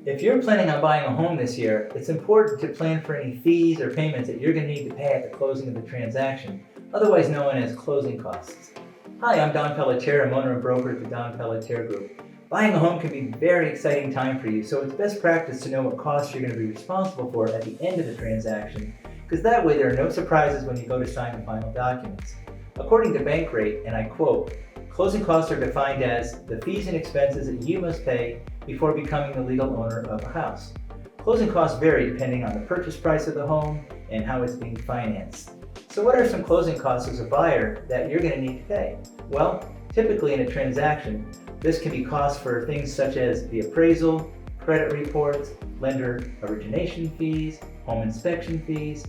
If you're planning on buying a home this year, it's important to plan for any fees or payments that you're going to need to pay at the closing of the transaction, otherwise known as closing costs. Hi, I'm Don Pelletier, I'm owner and broker at the Don Pelletier Group. Buying a home can be a very exciting time for you, so it's best practice to know what costs you're going to be responsible for at the end of the transaction, because that way there are no surprises when you go to sign the final documents. According to Bankrate, and I quote, "Closing costs are defined as the fees and expenses that you must pay before becoming the legal owner of a house. Closing costs vary depending on the purchase price of the home and how it's being financed." So what are some closing costs as a buyer that you're going to need to pay? Well, typically in a transaction, this can be costs for things such as the appraisal, credit reports, lender origination fees, home inspection fees,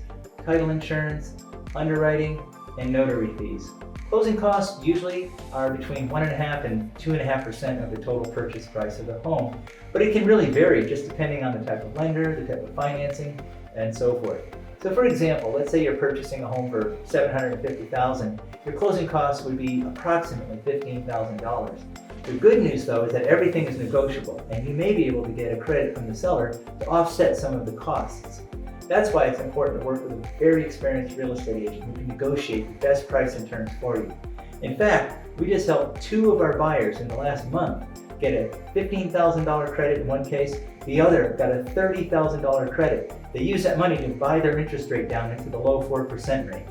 title insurance, underwriting, and notary fees. Closing costs usually are between 1.5% and 2.5% of the total purchase price of the home, but it can really vary just depending on the type of lender, the type of financing, and so forth. So for example, let's say you're purchasing a home for $750,000, your closing costs would be approximately $15,000. The good news though is that everything is negotiable and you may be able to get a credit from the seller to offset some of the costs. That's why it's important to work with a very experienced real estate agent who can negotiate the best price and terms for you. In fact, we just helped 2 of our buyers in the last month get a $15,000 credit in one case, the other got a $30,000 credit. They used that money to buy their interest rate down into the low 4% range.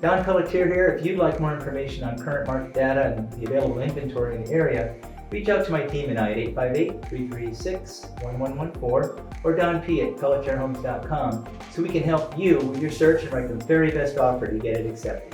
Don Pelletier here. If you'd like more information on current market data and the available inventory in the area, reach out to my team and I at 858-336-1114 or Don P at pelletierhomes.com so we can help you with your search and write the very best offer to get it accepted.